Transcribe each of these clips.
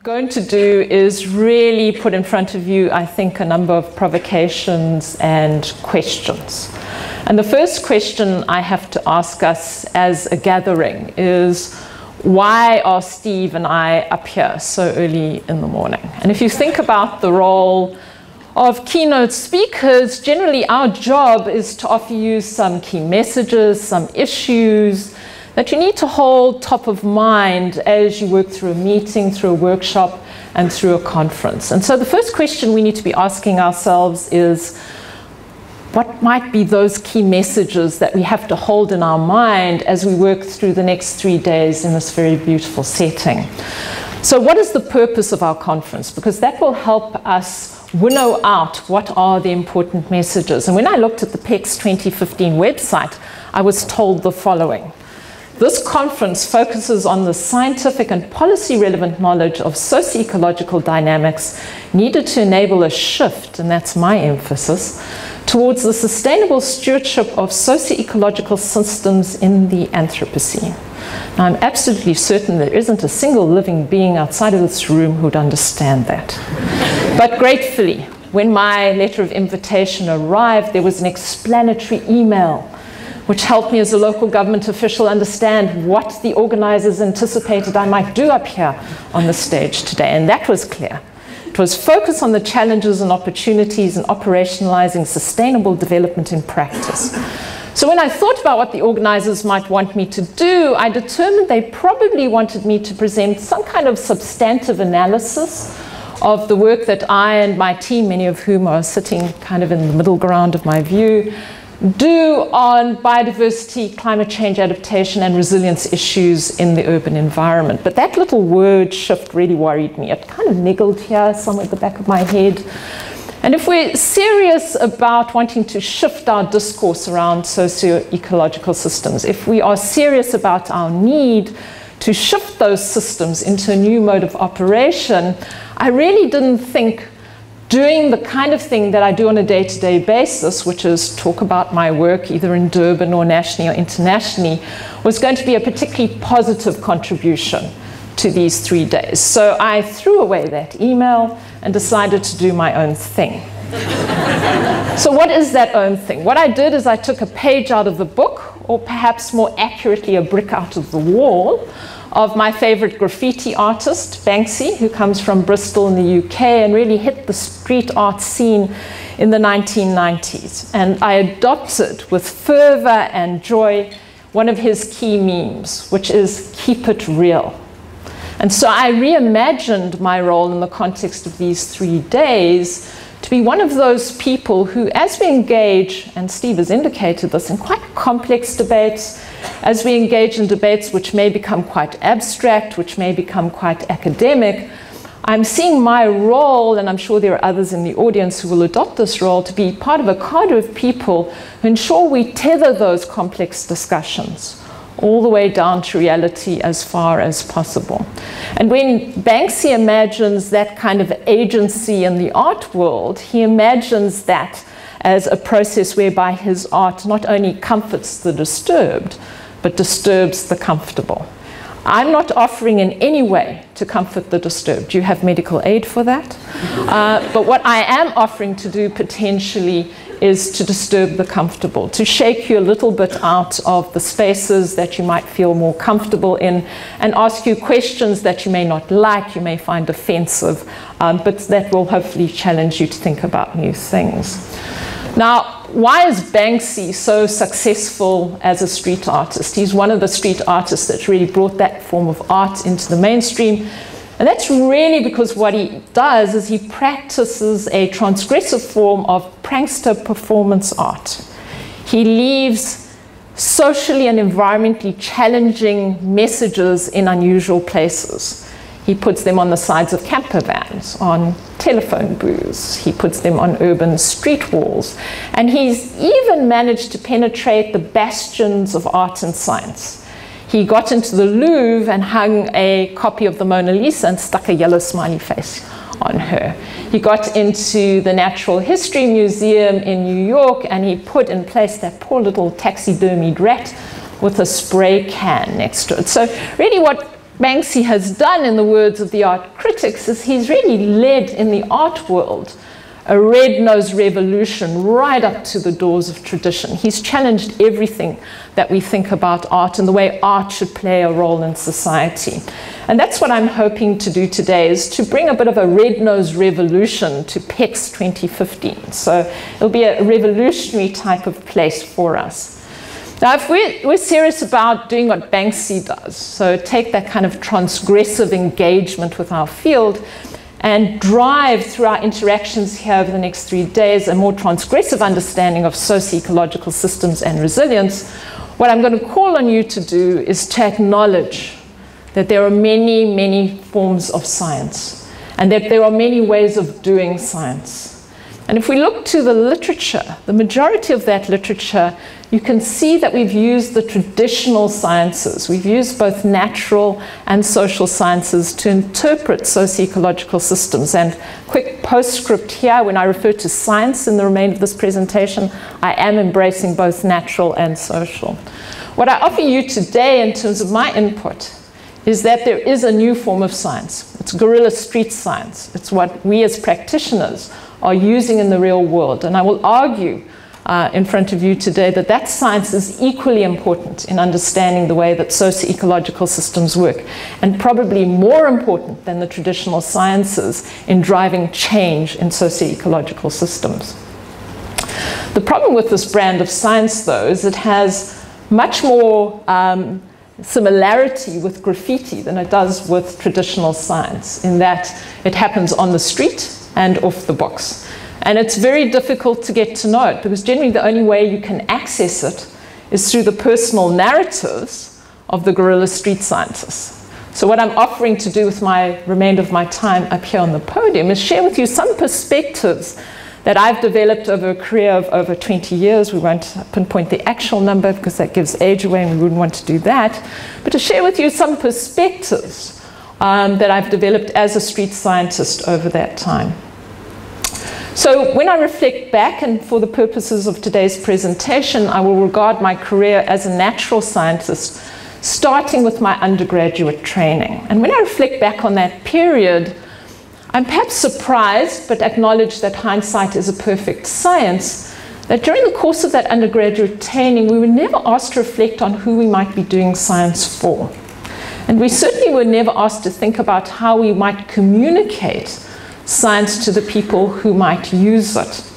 going to do is really put in front of you, I think, a number of provocations and questions. And the first question I have to ask us as a gathering is, why are Steve and I up here so early in the morning? And if you think about the role of keynote speakers, generally our job is to offer you some key messages, some issues that you need to hold top of mind as you work through a meeting, through a workshop, and through a conference. And so the first question we need to be asking ourselves is, what might be those key messages that we have to hold in our mind as we work through the next 3 days in this very beautiful setting? So what is the purpose of our conference? Because that will help us winnow out what are the important messages. And when I looked at the PECS 2015 website, I was told the following. This conference focuses on the scientific and policy-relevant knowledge of socio-ecological dynamics needed to enable a shift, and that's my emphasis, towards the sustainable stewardship of socio-ecological systems in the Anthropocene. Now, I'm absolutely certain there isn't a single living being outside of this room who'd understand that. But gratefully, when my letter of invitation arrived, there was an explanatory email which helped me as a local government official understand what the organizers anticipated I might do up here on the stage today, and that was clear. It was focus on the challenges and opportunities in operationalizing sustainable development in practice. So when I thought about what the organizers might want me to do, I determined they probably wanted me to present some kind of substantive analysis of the work that I and my team, many of whom are sitting kind of in the middle ground of my view, do on biodiversity, climate change adaptation, and resilience issues in the urban environment. But that little word shift really worried me. It kind of niggled here somewhere at the back of my head. And if we're serious about wanting to shift our discourse around socio-ecological systems, if we are serious about our need to shift those systems into a new mode of operation, I really didn't think doing the kind of thing that I do on a day-to-day basis, which is talk about my work either in Durban or nationally or internationally, was going to be a particularly positive contribution to these 3 days. So I threw away that email and decided to do my own thing. So what is that own thing? What I did is I took a page out of the book, or perhaps more accurately a brick out of the wall, of my favorite graffiti artist, Banksy, who comes from Bristol in the UK and really hit the street art scene in the 1990s. And I adopted with fervor and joy one of his key memes, which is "keep it real." And so I reimagined my role in the context of these 3 days to be one of those people who, as we engage, and Steve has indicated this, in quite complex debates, as we engage in debates which may become quite abstract, which may become quite academic, I'm seeing my role, and I'm sure there are others in the audience who will adopt this role, to be part of a cadre of people who ensure we tether those complex discussions all the way down to reality as far as possible. And when Banksy imagines that kind of agency in the art world, he imagines that as a process whereby his art not only comforts the disturbed, but disturbs the comfortable. I'm not offering in any way to comfort the disturbed. You have medical aid for that. But what I am offering to do potentially is to disturb the comfortable, to shake you a little bit out of the spaces that you might feel more comfortable in, and ask you questions that you may not like, you may find offensive, but that will hopefully challenge you to think about new things. Now, why is Banksy so successful as a street artist? He's one of the street artists that really brought that form of art into the mainstream. And that's really because what he does is he practices a transgressive form of prankster performance art. He leaves socially and environmentally challenging messages in unusual places. He puts them on the sides of camper vans, on telephone booths. He puts them on urban street walls. And he's even managed to penetrate the bastions of art and science. He got into the Louvre and hung a copy of the Mona Lisa and stuck a yellow smiley face on her. He got into the Natural History Museum in New York and he put in place that poor little taxidermied rat with a spray can next to it. So really what Banksy has done, in the words of the art critics, is he's really led in the art world a red-nosed revolution right up to the doors of tradition. He's challenged everything that we think about art and the way art should play a role in society. And that's what I'm hoping to do today, is to bring a bit of a red-nosed revolution to PEX 2015. So it'll be a revolutionary type of place for us. Now, if we're serious about doing what Banksy does, so take that kind of transgressive engagement with our field and drive through our interactions here over the next 3 days a more transgressive understanding of socio-ecological systems and resilience, what I'm going to call on you to do is to acknowledge that there are many, many forms of science and that there are many ways of doing science. And if we look to the literature, the majority of that literature, you can see that we've used the traditional sciences. We've used both natural and social sciences to interpret socio-ecological systems. And quick postscript here, when I refer to science in the remainder of this presentation, I am embracing both natural and social. What I offer you today in terms of my input is that there is a new form of science. It's guerrilla street science. It's what we as practitioners are using in the real world. And I will argue in front of you today that that science is equally important in understanding the way that socio-ecological systems work, and probably more important than the traditional sciences in driving change in socio-ecological systems. The problem with this brand of science, though, is it has much more similarity with graffiti than it does with traditional science, in that it happens on the street and off the box. And it's very difficult to get to know it, because generally the only way you can access it is through the personal narratives of the guerrilla street scientists. So what I'm offering to do with my remainder of my time up here on the podium is share with you some perspectives that I've developed over a career of over 20 years. We won't pinpoint the actual number because that gives age away and we wouldn't want to do that. But to share with you some perspectives that I've developed as a street scientist over that time. So when I reflect back, and for the purposes of today's presentation, I will regard my career as a natural scientist, starting with my undergraduate training. And when I reflect back on that period, I'm perhaps surprised, but acknowledge that hindsight is a perfect science, that during the course of that undergraduate training, we were never asked to reflect on who we might be doing science for. And we certainly were never asked to think about how we might communicate science to the people who might use it.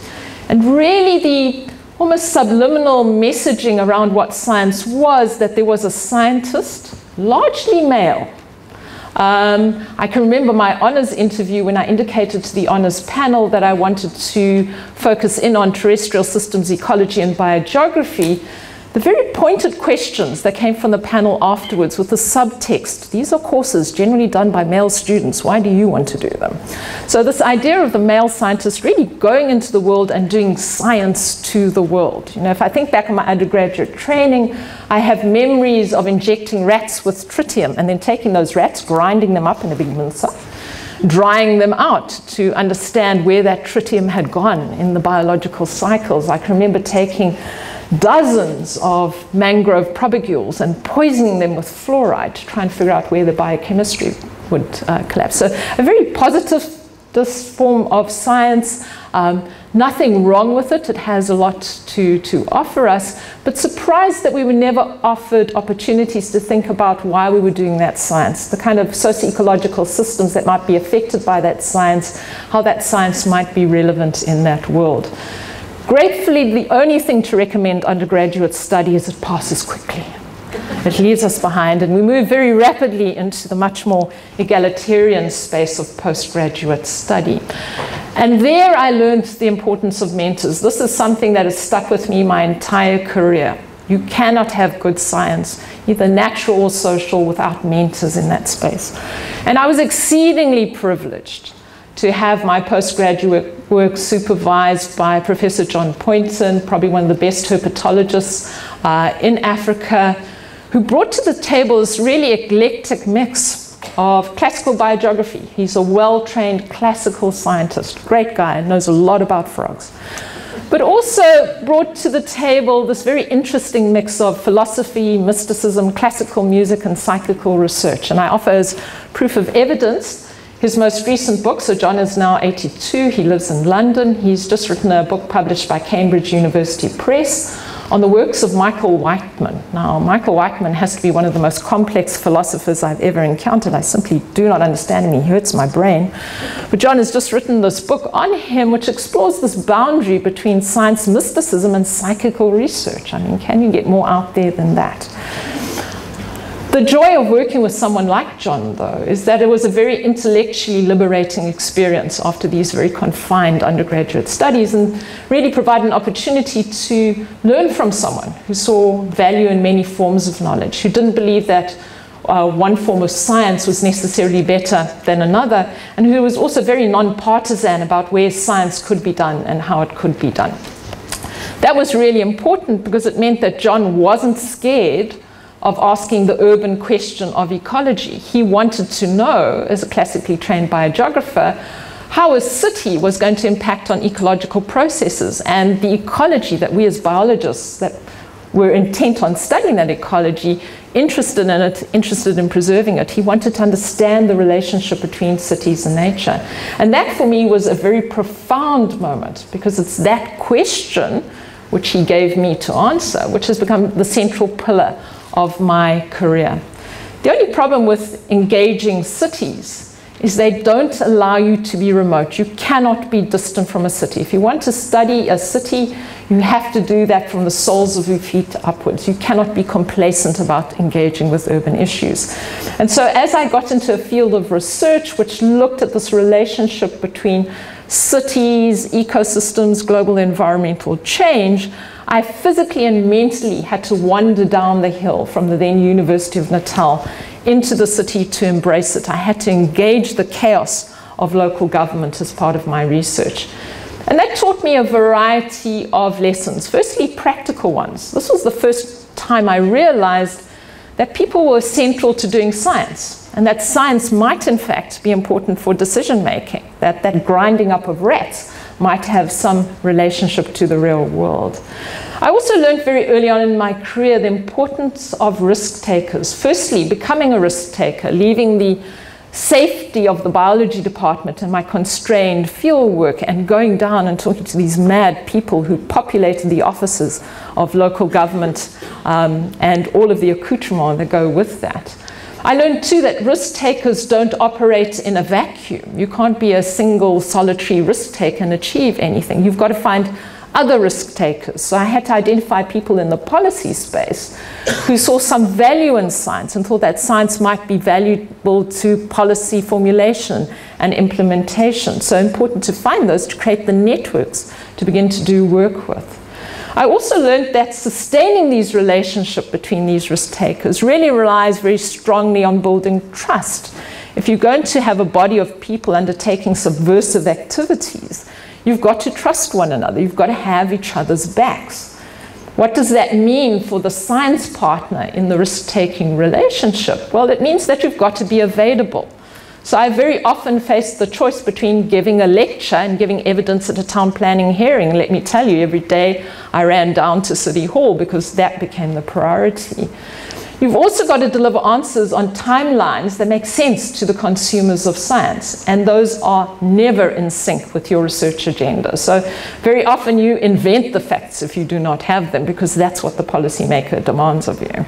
And really the almost subliminal messaging around what science was, that there was a scientist, largely male. I can remember my honors interview when I indicated to the honors panel that I wanted to focus in on terrestrial systems ecology and biogeography. The very pointed questions that came from the panel afterwards with the subtext, these are courses generally done by male students, why do you want to do them? So this idea of the male scientist really going into the world and doing science to the world. You know, if I think back on my undergraduate training, I have memories of injecting rats with tritium and then taking those rats, grinding them up in a big mincer, drying them out to understand where that tritium had gone in the biological cycles. I can remember taking dozens of mangrove propagules and poisoning them with fluoride to try and figure out where the biochemistry would collapse. So a very positive, this form of science, nothing wrong with it. It has a lot to offer us, but surprised that we were never offered opportunities to think about why we were doing that science, the kind of socio-ecological systems that might be affected by that science, how that science might be relevant in that world. Gratefully, the only thing to recommend undergraduate study is it passes quickly. It leaves us behind, and we move very rapidly into the much more egalitarian space of postgraduate study. And there I learned the importance of mentors. This is something that has stuck with me my entire career. You cannot have good science, either natural or social, without mentors in that space. And I was exceedingly privileged to have my postgraduate work supervised by Professor John Poynton, probably one of the best herpetologists in Africa, who brought to the table this really eclectic mix of classical biogeography. He's a well-trained classical scientist, great guy, knows a lot about frogs. but also brought to the table this very interesting mix of philosophy, mysticism, classical music, and psychical research. And I offer as proof of evidence his most recent book. So John is now 82, he lives in London. He's just written a book published by Cambridge University Press on the works of Michael Whiteman. Now, Michael Whiteman has to be one of the most complex philosophers I've ever encountered. I simply do not understand him. He hurts my brain. But John has just written this book on him, which explores this boundary between science mysticism and psychical research. I mean, can you get more out there than that? The joy of working with someone like John, though, is that it was a very intellectually liberating experience after these very confined undergraduate studies, and really provide an opportunity to learn from someone who saw value in many forms of knowledge, who didn't believe that one form of science was necessarily better than another, and who was also very non-partisan about where science could be done and how it could be done. That was really important because it meant that John wasn't scared of asking the urban question of ecology. He wanted to know, as a classically trained biogeographer, how a city was going to impact on ecological processes, and the ecology that we as biologists that were intent on studying that ecology, interested in it, interested in preserving it. He wanted to understand the relationship between cities and nature. And that for me was a very profound moment, because it's that question which he gave me to answer, which has become the central pillar of my career. The only problem with engaging cities is they don't allow you to be remote. You cannot be distant from a city. If you want to study a city, you have to do that from the soles of your feet upwards. You cannot be complacent about engaging with urban issues. And so as I got into a field of research which looked at this relationship between cities, ecosystems, global environmental change, I physically and mentally had to wander down the hill from the then University of Natal into the city to embrace it. I had to engage the chaos of local government as part of my research. And that taught me a variety of lessons. Firstly, practical ones. This was the first time I realized that people were central to doing science, and that science might in fact be important for decision making, that grinding up of rats might have some relationship to the real world. I also learned very early on in my career the importance of risk takers. Firstly, becoming a risk taker, leaving the safety of the biology department and my constrained field work and going down and talking to these mad people who populated the offices of local government and all of the accoutrements that go with that. I learned too that risk takers don't operate in a vacuum. You can't be a single solitary risk taker and achieve anything. You've got to find other risk takers. So I had to identify people in the policy space who saw some value in science and thought that science might be valuable to policy formulation and implementation. So important to find those to create the networks to begin to do work with. I also learned that sustaining these relationships between these risk takers really relies very strongly on building trust. If you're going to have a body of people undertaking subversive activities, you've got to trust one another. You've got to have each other's backs. What does that mean for the science partner in the risk-taking relationship? Well, it means that you've got to be available. So I very often faced the choice between giving a lecture and giving evidence at a town planning hearing. Let me tell you, every day I ran down to City Hall because that became the priority. You've also got to deliver answers on timelines that make sense to the consumers of science, and those are never in sync with your research agenda. So very often you invent the facts if you do not have them, because that's what the policymaker demands of you.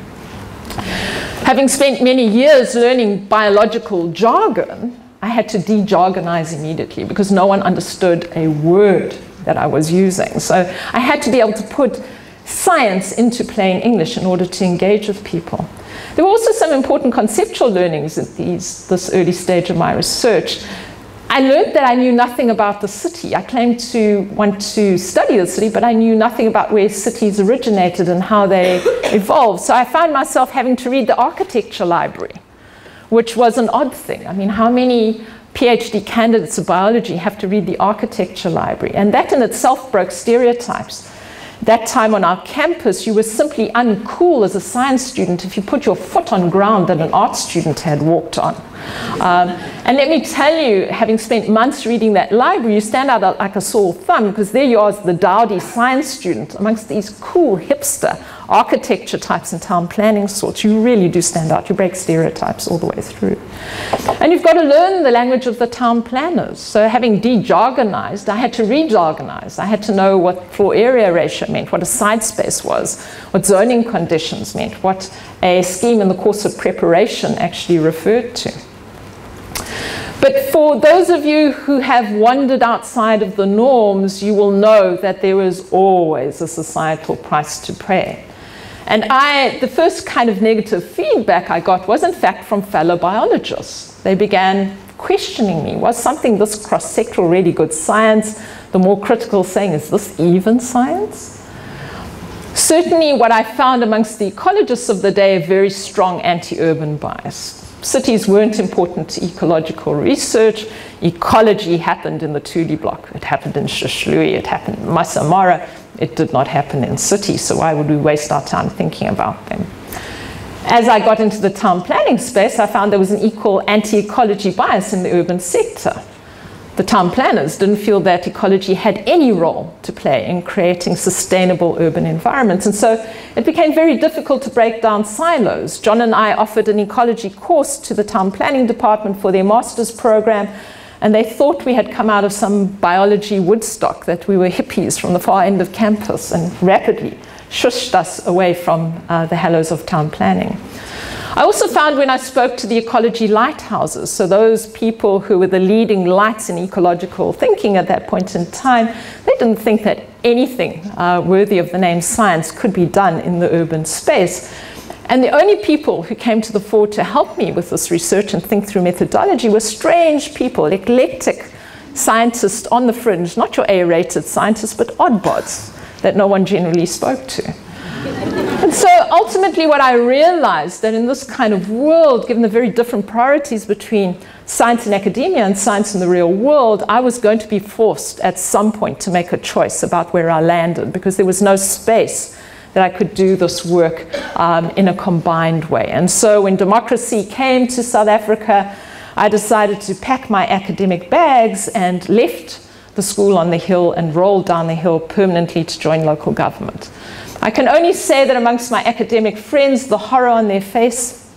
Having spent many years learning biological jargon, I had to de-jargonize immediately because no one understood a word that I was using. So I had to be able to put science into plain English in order to engage with people. There were also some important conceptual learnings at this early stage of my research. I learned that I knew nothing about the city. I claimed to want to study the city, but I knew nothing about where cities originated and how they evolved. So I found myself having to read the architecture library, which was an odd thing. I mean, how many PhD candidates of biology have to read the architecture library? And that in itself broke stereotypes. That time on our campus, you were simply uncool as a science student if you put your foot on ground that an art student had walked on. And let me tell you, having spent months reading that library, you stand out like a sore thumb, because there you are as the dowdy science student amongst these cool hipster architecture types and town planning sorts. You really do stand out. You break stereotypes all the way through. And you've got to learn the language of the town planners. So having de-jargonized, I had to re-jargonize. I had to know what floor area ratio meant, what a side space was, what zoning conditions meant, what a scheme in the course of preparation actually referred to. But for those of you who have wandered outside of the norms, you will know that there is always a societal price to pay. And the first kind of negative feedback I got was in fact from fellow biologists. They began questioning me. Was something this cross-sectoral really good science? The more critical saying, is this even science? Certainly what I found amongst the ecologists of the day, a very strong anti-urban bias. Cities weren't important to ecological research. Ecology happened in the Thule block. It happened in Shishlui. It happened in Masamara. It did not happen in cities, so why would we waste our time thinking about them? As I got into the town planning space, I found there was an equal anti-ecology bias in the urban sector. The town planners didn't feel that ecology had any role to play in creating sustainable urban environments. And so it became very difficult to break down silos. John and I offered an ecology course to the town planning department for their master's program, and they thought we had come out of some biology Woodstock, that we were hippies from the far end of campus, and rapidly shushed us away from the hallows of town planning. I also found when I spoke to the ecology lighthouses, so those people who were the leading lights in ecological thinking at that point in time, they didn't think that anything worthy of the name science could be done in the urban space. And the only people who came to the fore to help me with this research and think through methodology were strange people, eclectic scientists on the fringe, not your A-rated scientists, but oddbods that no one generally spoke to. And so ultimately what I realized, that in this kind of world, given the very different priorities between science and academia and science in the real world, I was going to be forced at some point to make a choice about where I landed, because there was no space that I could do this work in a combined way. And so when democracy came to South Africa, I decided to pack my academic bags and left the school on the hill and rolled down the hill permanently to join local government. I can only say that amongst my academic friends, the horror on their face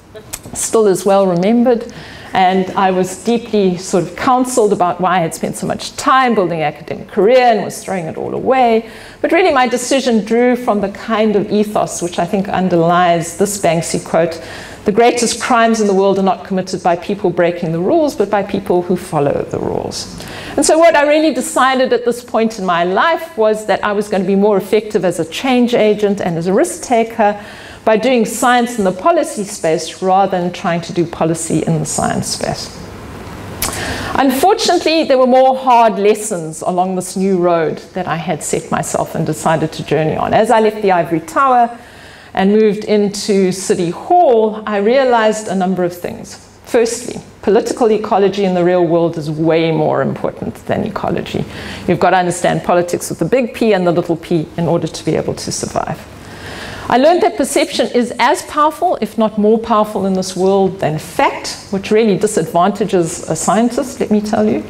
still is well remembered. And I was deeply sort of counseled about why I had spent so much time building an academic career and was throwing it all away. But really my decision drew from the kind of ethos which I think underlies this Banksy quote: "The greatest crimes in the world are not committed by people breaking the rules, but by people who follow the rules." And so what I really decided at this point in my life was that I was going to be more effective as a change agent and as a risk taker by doing science in the policy space rather than trying to do policy in the science space. Unfortunately, there were more hard lessons along this new road that I had set myself and decided to journey on. As I left the ivory tower and moved into City Hall, I realized a number of things. Firstly, political ecology in the real world is way more important than ecology. You've got to understand politics with the big P and the little p in order to be able to survive. I learned that perception is as powerful, if not more powerful in this world than fact, which really disadvantages a scientist, let me tell you.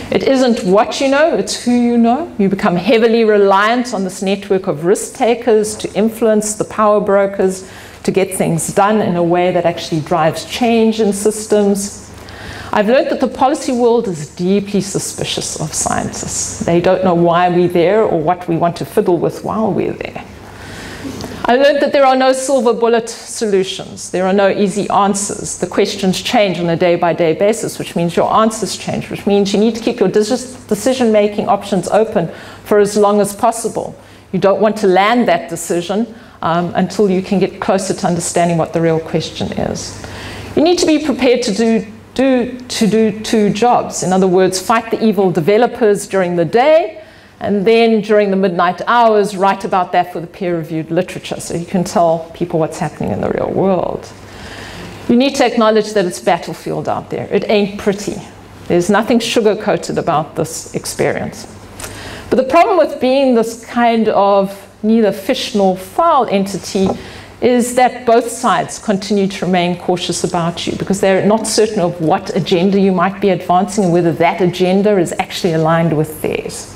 It isn't what you know, it's who you know. You become heavily reliant on this network of risk takers to influence the power brokers, to get things done in a way that actually drives change in systems. I've learned that the policy world is deeply suspicious of scientists. They don't know why we're there or what we want to fiddle with while we're there. I learned that there are no silver bullet solutions. There are no easy answers. The questions change on a day-by-day basis, which means your answers change, which means you need to keep your decision-making options open for as long as possible. You don't want to land that decision until you can get closer to understanding what the real question is. You need to be prepared to do two jobs. In other words, fight the evil developers during the day, and then during the midnight hours, write about that for the peer-reviewed literature so you can tell people what's happening in the real world. You need to acknowledge that it's battlefield out there. It ain't pretty. There's nothing sugar-coated about this experience. But the problem with being this kind of neither fish nor fowl entity is that both sides continue to remain cautious about you because they're not certain of what agenda you might be advancing and whether that agenda is actually aligned with theirs.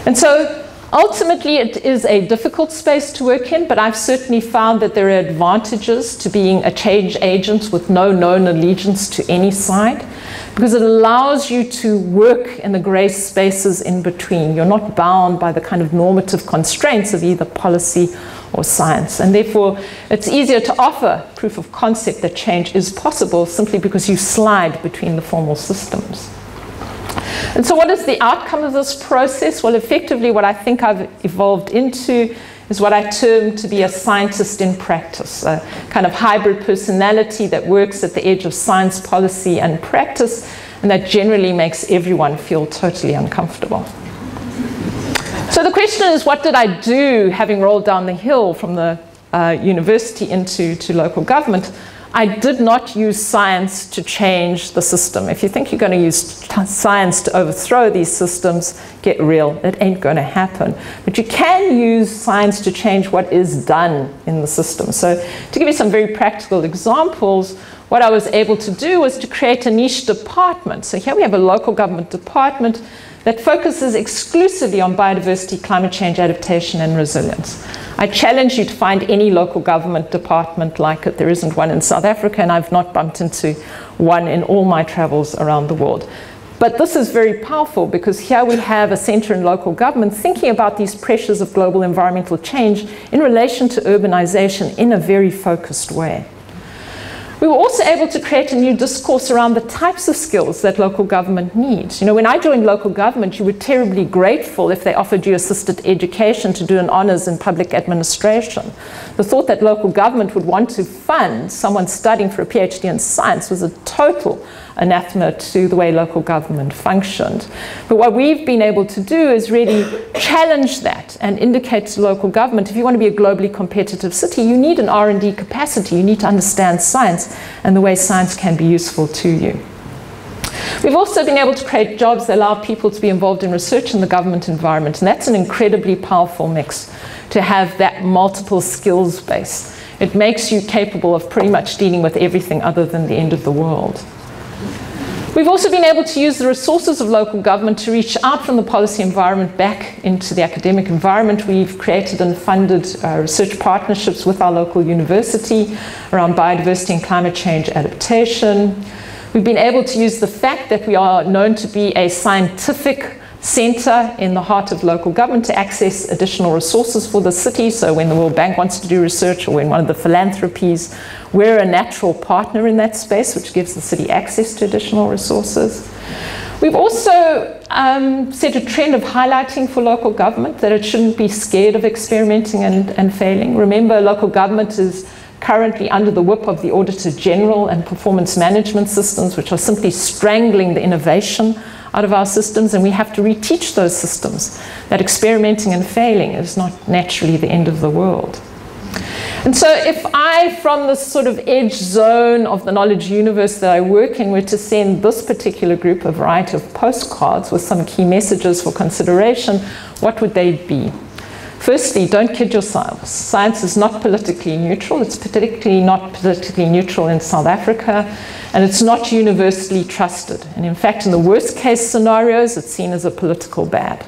And so ultimately it is a difficult space to work in, but I've certainly found that there are advantages to being a change agent with no known allegiance to any side, because it allows you to work in the gray spaces in between. You're not bound by the kind of normative constraints of either policy or science. And therefore, it's easier to offer proof of concept that change is possible simply because you slide between the formal systems. And so what is the outcome of this process? Well, effectively, what I think I've evolved into is what I term to be a scientist in practice, a kind of hybrid personality that works at the edge of science, policy, and practice, and that generally makes everyone feel totally uncomfortable. So the question is, what did I do having rolled down the hill from the university into local government? I did not use science to change the system. If you think you're going to use science to overthrow these systems, get real. It ain't going to happen. But you can use science to change what is done in the system. So to give you some very practical examples, what I was able to do was to create a niche department. So here we have a local government department that focuses exclusively on biodiversity, climate change adaptation, and resilience. I challenge you to find any local government department like it. There isn't one in South Africa, and I've not bumped into one in all my travels around the world. But this is very powerful because here we have a center in local government thinking about these pressures of global environmental change in relation to urbanization in a very focused way. We were also able to create a new discourse around the types of skills that local government needs. You know, when I joined local government, you were terribly grateful if they offered you assisted education to do an honors in public administration. The thought that local government would want to fund someone studying for a PhD in science was a total anathema to the way local government functioned. But what we've been able to do is really challenge that and indicate to local government, if you want to be a globally competitive city, you need an R&D capacity. You need to understand science and the way science can be useful to you. We've also been able to create jobs that allow people to be involved in research in the government environment, and that's an incredibly powerful mix, to have that multiple skills base. It makes you capable of pretty much dealing with everything other than the end of the world. We've also been able to use the resources of local government to reach out from the policy environment back into the academic environment. We've created and funded research partnerships with our local university around biodiversity and climate change adaptation. We've been able to use the fact that we are known to be a scientific center in the heart of local government to access additional resources for the city. So when the World Bank wants to do research, or when one of the philanthropies, we're a natural partner in that space, which gives the city access to additional resources. We've also set a trend of highlighting for local government that it shouldn't be scared of experimenting and failing. Remember, local government is currently under the whip of the Auditor General and performance management systems, which are simply strangling the innovation out of our systems, and we have to reteach those systems that experimenting and failing is not naturally the end of the world. And so if I, from this sort of edge zone of the knowledge universe that I work in, were to send this particular group a variety of postcards with some key messages for consideration, what would they be? Firstly, don't kid yourselves. Science is not politically neutral. It's particularly not politically neutral in South Africa, and it's not universally trusted. And in fact, in the worst case scenarios, it's seen as a political bad.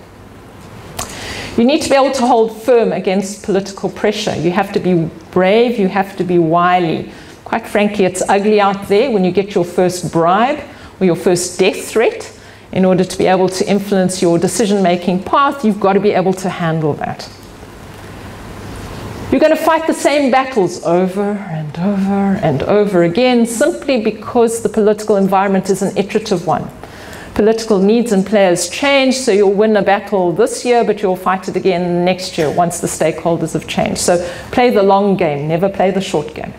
You need to be able to hold firm against political pressure. You have to be brave, you have to be wily. Quite frankly, it's ugly out there when you get your first bribe or your first death threat. In order to be able to influence your decision-making path, you've got to be able to handle that. You're going to fight the same battles over and over and over again simply because the political environment is an iterative one. Political needs and players change, so you'll win a battle this year, but you'll fight it again next year once the stakeholders have changed. So play the long game, never play the short game.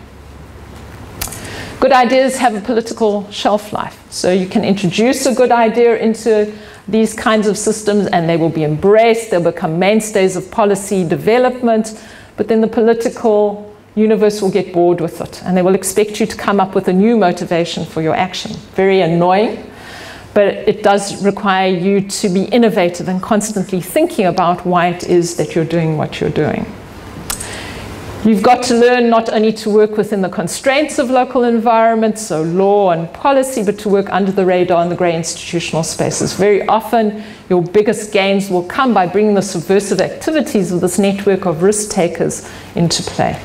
Good ideas have a political shelf life. So you can introduce a good idea into these kinds of systems and they will be embraced, they'll become mainstays of policy development, but then the political universe will get bored with it and they will expect you to come up with a new motivation for your action. Very annoying, but it does require you to be innovative and constantly thinking about why it is that you're doing what you're doing. You've got to learn not only to work within the constraints of local environments, so law and policy, but to work under the radar in the grey institutional spaces. Very often, your biggest gains will come by bringing the subversive activities of this network of risk takers into play.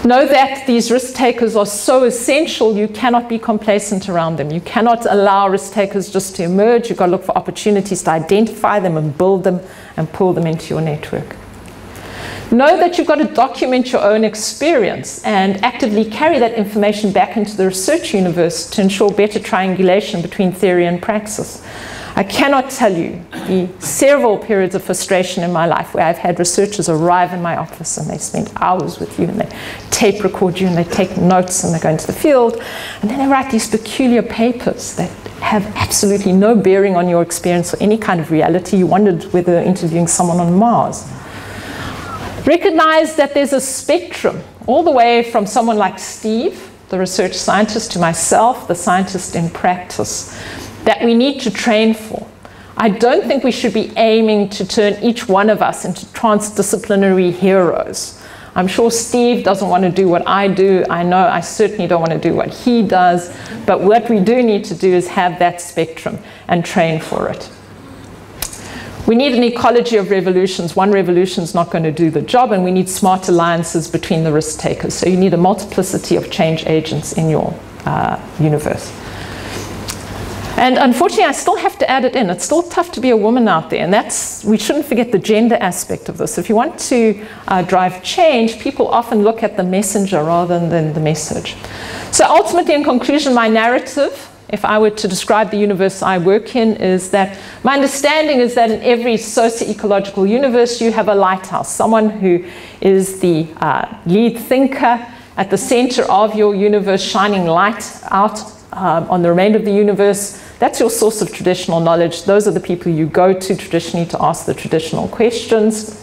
Know that these risk takers are so essential, you cannot be complacent around them. You cannot allow risk takers just to emerge. You've got to look for opportunities to identify them and build them and pull them into your network. Know that you've got to document your own experience and actively carry that information back into the research universe to ensure better triangulation between theory and praxis. I cannot tell you the several periods of frustration in my life where I've had researchers arrive in my office and they spend hours with you and they tape record you and they take notes and they go into the field and then they write these peculiar papers that have absolutely no bearing on your experience or any kind of reality. You wondered whether interviewing someone on Mars. Recognize that there's a spectrum all the way from someone like Steve, the research scientist, to myself, the scientist in practice, that we need to train for. I don't think we should be aiming to turn each one of us into transdisciplinary heroes. I'm sure Steve doesn't want to do what I do. I know I certainly don't want to do what he does. But what we do need to do is have that spectrum and train for it. We need an ecology of revolutions. One revolution is not going to do the job, and we need smart alliances between the risk takers. So you need a multiplicity of change agents in your universe. And unfortunately, I still have to add it in. It's still tough to be a woman out there, and we shouldn't forget the gender aspect of this. If you want to drive change, people often look at the messenger rather than the message. So ultimately, in conclusion, my narrative, if I were to describe the universe I work in, is that my understanding is that in every socio-ecological universe, you have a lighthouse, someone who is the lead thinker at the center of your universe, shining light out on the remainder of the universe. That's your source of traditional knowledge. Those are the people you go to traditionally to ask the traditional questions.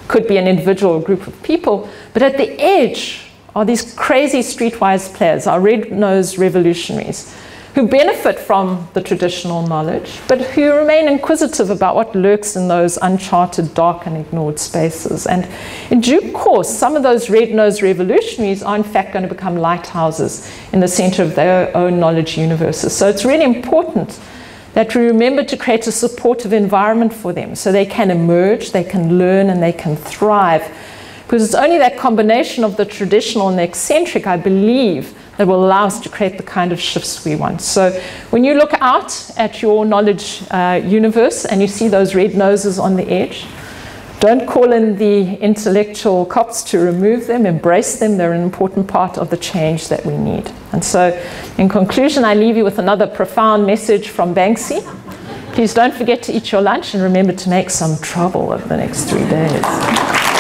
Could be an individual or group of people, but at the edge are these crazy streetwise players, our red-nosed revolutionaries, who benefit from the traditional knowledge, but who remain inquisitive about what lurks in those uncharted, dark, and ignored spaces. And in due course, some of those red-nosed revolutionaries are in fact going to become lighthouses in the center of their own knowledge universes. So it's really important that we remember to create a supportive environment for them so they can emerge, they can learn, and they can thrive. Because it's only that combination of the traditional and the eccentric, I believe, that will allow us to create the kind of shifts we want. So when you look out at your knowledge universe and you see those red noses on the edge, don't call in the intellectual cops to remove them, embrace them. They're an important part of the change that we need. And so in conclusion, I leave you with another profound message from Banksy. Please don't forget to eat your lunch and remember to make some trouble over the next 3 days.